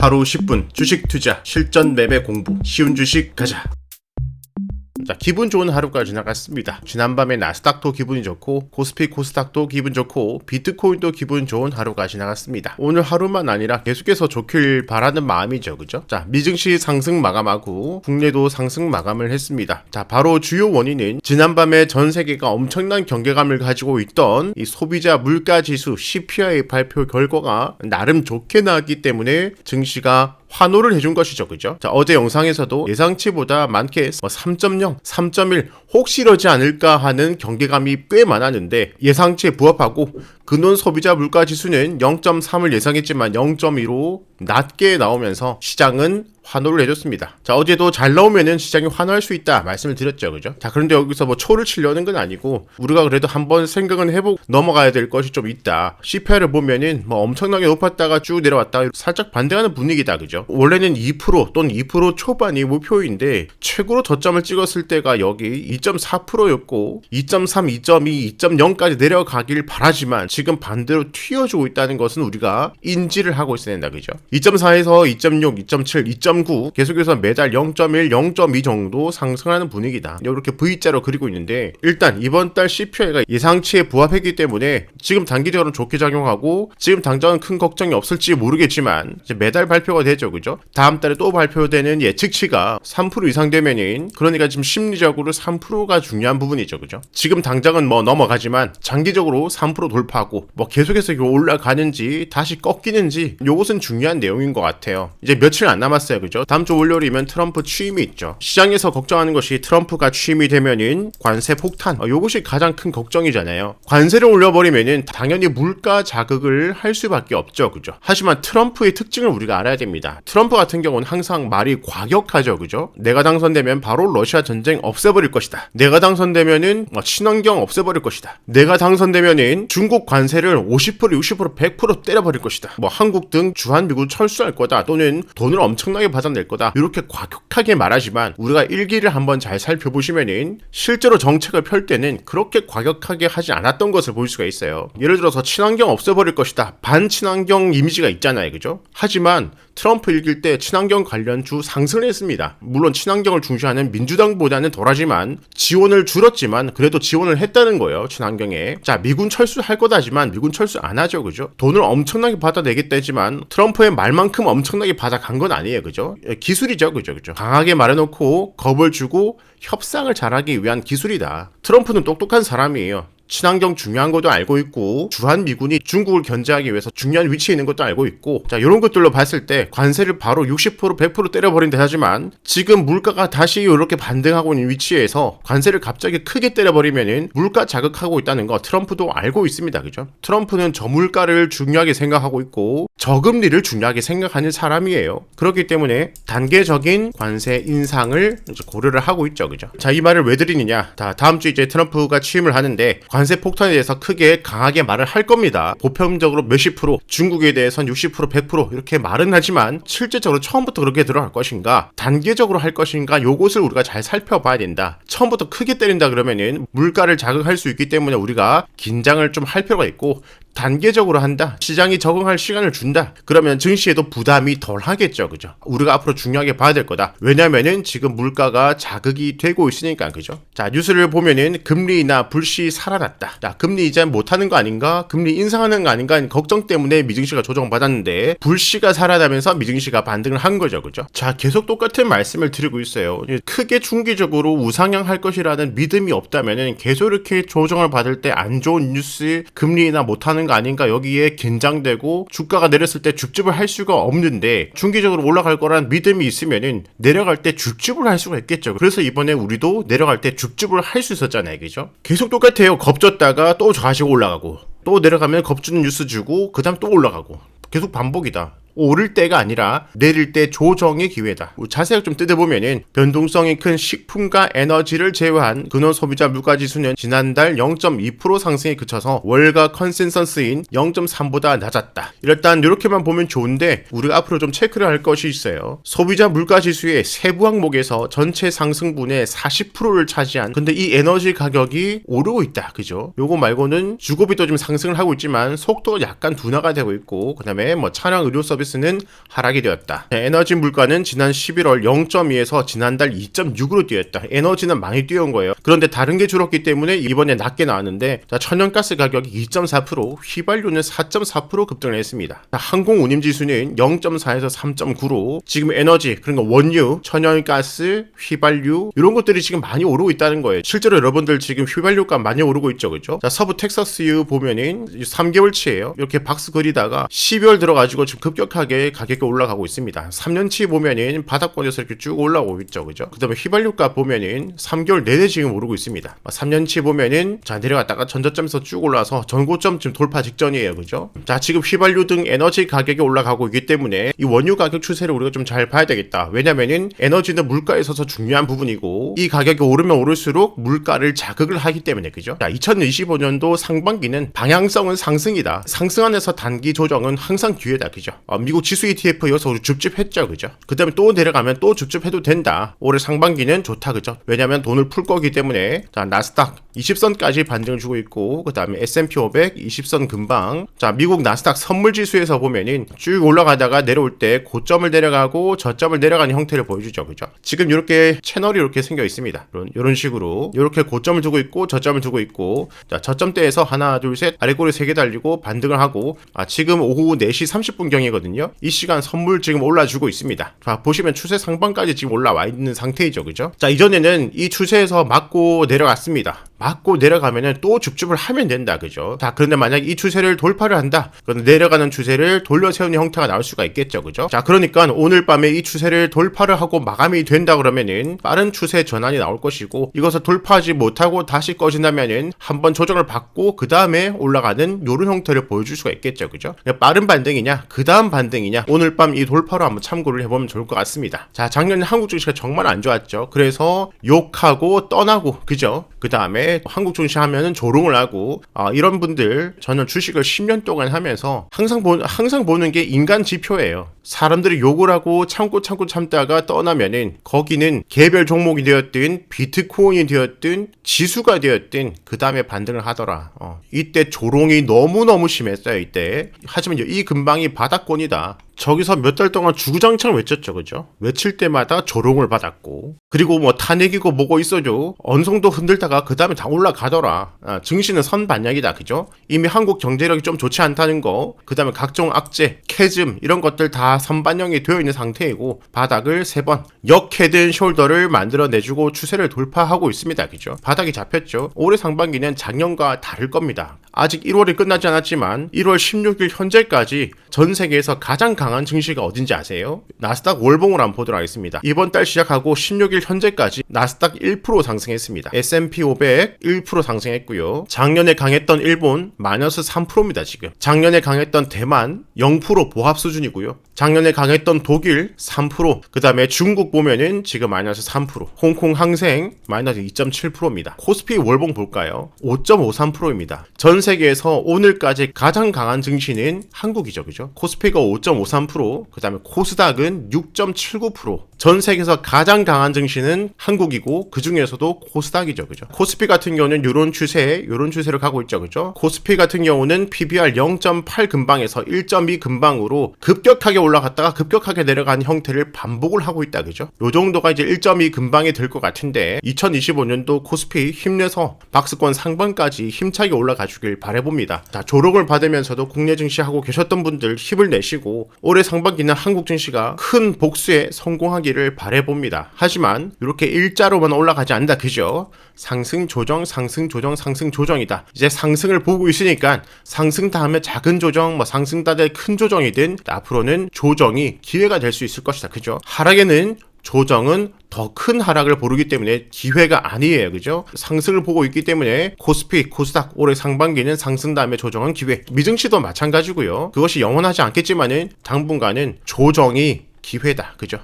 하루 10분 주식 투자 실전 매매 공부 쉬운 주식 가자. 자, 기분 좋은 하루가 지나갔습니다. 지난밤에 나스닥도 기분이 좋고 코스피 코스닥도 기분 좋고 비트코인도 기분 좋은 하루가 지나갔습니다. 오늘 하루만 아니라 계속해서 좋길 바라는 마음이죠, 그죠? 자, 미증시 상승 마감하고 국내도 상승 마감을 했습니다. 자, 바로 주요 원인은 지난밤에 전 세계가 엄청난 경계감을 가지고 있던 이 소비자 물가 지수 CPI 발표 결과가 나름 좋게 나왔기 때문에 증시가 환호를 해준 것이죠, 그죠? 자, 어제 영상에서도 예상치보다 많게 3.0, 3.1 혹시 이러지 않을까 하는 경계감이 꽤 많았는데 예상치에 부합하고 근원 소비자 물가 지수는 0.3을 예상했지만 0.2로 낮게 나오면서 시장은 환호를 해줬습니다. 자, 어제도 잘 나오면은 시장이 환호할 수 있다 말씀을 드렸죠, 그죠? 자, 그런데 여기서 뭐 초를 치려는 건 아니고 우리가 그래도 한번 생각은 해보고 넘어가야 될 것이 좀 있다. CPI를 보면은 뭐 엄청나게 높았다가 쭉 내려왔다가 살짝 반대하는 분위기다, 그죠? 원래는 2% 또는 2% 초반이 목표인데 최고로 저점을 찍었을 때가 여기 2.4%였고 2.3, 2.2, 2.0까지 내려가길 바라지만 지금 반대로 튀어주고 있다는 것은 우리가 인지를 하고 있어야 된다, 그죠? 2.4에서 2.6, 2.7, 2.9 계속해서 매달 0.1, 0.2 정도 상승하는 분위기다. 이렇게 V자로 그리고 있는데 일단 이번 달 CPI가 예상치에 부합했기 때문에 지금 단기적으로는 좋게 작용하고 지금 당장은 큰 걱정이 없을지 모르겠지만 이제 매달 발표가 되죠, 그죠? 다음 달에 또 발표되는 예측치가 3% 이상 되면은 그러니까 지금 심리적으로 3%가 중요한 부분이죠, 그죠? 지금 당장은 뭐 넘어가지만 장기적으로 3% 돌파하고 뭐 계속해서 올라가는지 다시 꺾이는지 요것은 중요한 내용인 것 같아요. 이제 며칠 안 남았어요, 그죠? 다음 주 월요일이면 트럼프 취임이 있죠. 시장에서 걱정하는 것이 트럼프가 취임이 되면은 관세 폭탄, 요것이 가장 큰 걱정이잖아요. 관세를 올려버리면은 당연히 물가 자극을 할 수밖에 없죠, 그죠? 하지만 트럼프의 특징을 우리가 알아야 됩니다. 트럼프 같은 경우는 항상 말이 과격하죠, 그죠? 내가 당선되면 바로 러시아 전쟁 없애버릴 것이다. 내가 당선되면은 친환경 없애버릴 것이다. 내가 당선되면은 중국 관세를 50%, 60%, 100% 때려버릴 것이다. 뭐 한국 등 주한미군 철수할 거다. 또는 돈을 엄청나게 받아낼 거다. 이렇게 과격하게 말하지만 우리가 일기를 한번 잘 살펴보시면은 실제로 정책을 펼 때는 그렇게 과격하게 하지 않았던 것을 볼 수가 있어요. 예를 들어서 친환경 없애버릴 것이다. 반친환경 이미지가 있잖아요, 그죠? 하지만 트럼프 일길 때 친환경 관련주 상승을 했습니다. 물론 친환경을 중시하는 민주당보다는 덜하지만 지원을 줄었지만 그래도 지원을 했다는 거예요, 친환경에. 자, 미군 철수할 거다지만 미군 철수 안 하죠, 그죠? 돈을 엄청나게 받아내겠다 했지만 트럼프의 말만큼 엄청나게 받아간 건 아니에요, 그죠? 기술이죠, 그죠? 강하게 말해놓고 겁을 주고 협상을 잘하기 위한 기술이다. 트럼프는 똑똑한 사람이에요. 친환경 중요한 것도 알고 있고 주한미군이 중국을 견제하기 위해서 중요한 위치에 있는 것도 알고 있고 자, 이런 것들로 봤을 때 관세를 바로 60%, 100% 때려버린다 하지만 지금 물가가 다시 이렇게 반등하고 있는 위치에서 관세를 갑자기 크게 때려버리면은 물가 자극하고 있다는 거 트럼프도 알고 있습니다, 그죠? 트럼프는 저물가를 중요하게 생각하고 있고 저금리를 중요하게 생각하는 사람이에요. 그렇기 때문에 단계적인 관세 인상을 고려를 하고 있죠, 그죠? 자, 이 말을 왜 드리느냐? 다음 주 이제 트럼프가 취임을 하는데 관세 폭탄에 대해서 크게 강하게 말을 할 겁니다. 보편적으로 몇십 프로, 중국에 대해서는 60%, 100% 이렇게 말은 하지만 실제적으로 처음부터 그렇게 들어갈 것인가, 단계적으로 할 것인가, 요것을 우리가 잘 살펴봐야 된다. 처음부터 크게 때린다 그러면은 물가를 자극할 수 있기 때문에 우리가 긴장을 좀 할 필요가 있고 단계적으로 한다. 시장이 적응할 시간을 준다. 그러면 증시에도 부담이 덜 하겠죠, 그죠? 우리가 앞으로 중요하게 봐야 될 거다. 왜냐면은 지금 물가가 자극이 되고 있으니까, 그죠? 자, 뉴스를 보면은 금리 인하 불시 살아났다. 자, 금리 이제 못하는 거 아닌가? 금리 인상하는 거 아닌가? 걱정 때문에 미증시가 조정받았는데 불시가 살아나면서 미증시가 반등을 한 거죠, 그죠? 자, 계속 똑같은 말씀을 드리고 있어요. 크게 중기적으로 우상향할 것이라는 믿음이 없다면은 계속 이렇게 조정을 받을 때 안 좋은 뉴스, 금리 인하 못하는 거 아닌가 여기에 긴장되고 주가가 내렸을 때 줍줍을 할 수가 없는데 중기적으로 올라갈 거란 믿음이 있으면은 내려갈 때 줍줍을 할 수가 있겠죠. 그래서 이번에 우리도 내려갈 때 줍줍을 할 수 있었잖아요, 그죠? 계속 똑같아요. 겁줬다가 또 가시고 올라가고 또 내려가면 겁주는 뉴스 주고 그 다음 또 올라가고 계속 반복이다. 오를 때가 아니라 내릴 때 조정의 기회다. 자세히 좀 뜯어보면은 변동성이 큰 식품과 에너지를 제외한 근원 소비자 물가지수는 지난달 0.2% 상승에 그쳐서 월가 컨센서스인 0.3보다 낮았다. 일단 이렇게만 보면 좋은데 우리가 앞으로 좀 체크를 할 것이 있어요. 소비자 물가지수의 세부 항목에서 전체 상승분의 40%를 차지한 근데 이 에너지 가격이 오르고 있다, 그죠? 요거 말고는 주거비도 좀 상승을 하고 있지만 속도가 약간 둔화가 되고 있고 그 다음에 뭐 차량 의료 서비스 서비스는 하락이 되었다. 에너지 물가는 지난 11월 0.2에서 지난달 2.6으로 뛰었다. 에너지는 많이 뛰어온 거예요. 그런데 다른 게 줄었기 때문에 이번에 낮게 나왔는데 천연가스 가격이 2.4%, 휘발유는 4.4% 급등을 했습니다. 항공 운임 지수는 0.4에서 3.9로 지금 에너지, 그러니까 원유, 천연가스, 휘발유 이런 것들이 지금 많이 오르고 있다는 거예요. 실제로 여러분들 지금 휘발유값 많이 오르고 있죠, 그죠? 자, 서부 텍사스유 보면은 3개월치예요. 이렇게 박스 그리다가 12월 들어가지고 지금 급격하게 가격이 올라가고 있습니다. 3년치 보면은 바닥권에서 이렇게 쭉 올라오고 있죠, 그죠? 그다음에 휘발유값 보면은 3개월 내내 지금 오르고 있습니다. 3년치 보면은 자 내려갔다가 전저점에서 쭉 올라서 전고점 지금 돌파 직전이에요, 그죠? 자, 지금 휘발유 등 에너지 가격이 올라가고 있기 때문에 이 원유 가격 추세를 우리가 좀 잘 봐야 되겠다. 왜냐면은 에너지는 물가에 있어서 중요한 부분이고 이 가격이 오르면 오를수록 물가를 자극을 하기 때문에, 그죠? 자, 2025년도 상반기는 방향성은 상승이다. 상승 안에서 단기 조정은 항상 기회다, 그죠? 미국 지수 ETF 여기서 우리 줍줍했죠, 그죠? 그 다음에 또 내려가면 또 줍줍해도 된다. 올해 상반기는 좋다, 그죠? 왜냐면 돈을 풀 거기 때문에. 자, 나스닥 20선까지 반등을 주고 있고, 그 다음에 S&P 500 20선 근방. 자, 미국 나스닥 선물 지수에서 보면은 쭉 올라가다가 내려올 때 고점을 내려가고 저점을 내려가는 형태를 보여주죠, 그죠? 지금 이렇게 채널이 이렇게 생겨 있습니다. 이런 식으로 이렇게 고점을 두고 있고 저점을 두고 있고, 자, 저점대에서 하나 둘 셋 아래꼬리 3개 달리고 반등을 하고, 지금 오후 4시 30분경이거든요. 이 시간 선물 지금 올라주고 있습니다. 자, 보시면 추세 상방까지 지금 올라와 있는 상태이죠, 그죠? 자, 이전에는 이 추세에서 맞고 내려갔습니다. 맞고 내려가면은 또 줍줍을 하면 된다, 그죠? 자, 그런데 만약 이 추세를 돌파를 한다, 그럼 내려가는 추세를 돌려 세우는 형태가 나올 수가 있겠죠, 그죠? 자, 그러니까 오늘 밤에 이 추세를 돌파를 하고 마감이 된다 그러면은 빠른 추세 전환이 나올 것이고, 이것을 돌파하지 못하고 다시 꺼진다면은 한번 조정을 받고 그 다음에 올라가는 요런 형태를 보여줄 수가 있겠죠, 그죠? 빠른 반등이냐, 그 다음 반등이냐, 오늘 밤 이 돌파로 한번 참고를 해보면 좋을 것 같습니다. 자, 작년에 한국 증시가 정말 안 좋았죠. 그래서 욕하고 떠나고, 그죠? 그 다음에 한국 증시 하면은 조롱을 하고, 이런 분들, 저는 주식을 10년 동안 하면서 항상 보는 게 인간 지표예요. 사람들이 욕을 하고 참고 참다가 떠나면은 거기는 개별 종목이 되었든 비트코인이 되었든 지수가 되었든 그 다음에 반등을 하더라. 이때 조롱이 너무너무 심했어요, 이때. 하지만 이 근방이 바닥권이다. 저기서 몇 달 동안 주구장창 외쳤죠, 그죠? 외칠 때마다 조롱을 받았고, 그리고 뭐 탄핵이고 뭐고 있어도 어느 정도 흔들다가 그 다음에 다 올라가더라. 증시는 선반영이다, 그죠? 이미 한국 경제력이 좀 좋지 않다는 거, 그 다음에 각종 악재, 캐즘 이런 것들 다 선반영이 되어 있는 상태이고, 바닥을 3번 역헤드 숄더를 만들어내주고 추세를 돌파하고 있습니다, 그죠? 바닥이 잡혔죠. 올해 상반기는 작년과 다를 겁니다. 아직 1월이 끝나지 않았지만 1월 16일 현재까지 전 세계에서 가장 강한 증시가 어딘지 아세요? 나스닥 월봉을 한번 보도록 하겠습니다. 이번 달 시작하고 16일 현재까지 나스닥 1% 상승했습니다. S&P 500 1% 상승했고요. 작년에 강했던 일본 마이너스 3%입니다, 지금. 작년에 강했던 대만 0% 보합 수준이고요. 작년에 강했던 독일 3%, 그 다음에 중국 보면은 지금 마이너스 3%, 홍콩 항생 마이너스 2.7%입니다. 코스피 월봉 볼까요? 5.53%입니다. 전 세계에서 오늘까지 가장 강한 증시는 한국이죠, 그죠? 코스피가 5.53%, 그 다음에 코스닥은 6.79%. 전 세계에서 가장 강한 증시는 한국이고 그 중에서도 코스닥이죠, 그죠? 코스피 같은 경우는 이런 추세를 가고 있죠, 그죠? 코스피 같은 경우는 PBR 0.8 근방에서 1.2 근방으로 급격하게 올라갔다가 급격하게 내려가는 형태를 반복을 하고 있다, 그죠? 요 정도가 이제 1.2 근방이 될 것 같은데 2025년도 코스피 힘내서 박스권 상반까지 힘차게 올라가 주길 바라봅니다. 자, 조롱을 받으면서도 국내 증시 하고 계셨던 분들 힘을 내시고 올해 상반기는 한국 증시가 큰 복수에 성공하기를 바라봅니다. 하지만 이렇게 일자로만 올라가지 않는다, 그죠? 상승 조정 상승 조정 상승 조정이다. 이제 상승을 보고 있으니까 상승 다음에 작은 조정, 뭐 상승 다음에 큰 조정이든 앞으로는 조정이 기회가 될 수 있을 것이다, 그죠? 하락에는 조정은 더 큰 하락을 보르기 때문에 기회가 아니에요, 그죠? 상승을 보고 있기 때문에 코스피, 코스닥 올해 상반기는 상승 다음에 조정은 기회. 미증시도 마찬가지고요. 그것이 영원하지 않겠지만은 당분간은 조정이 기회다, 그죠?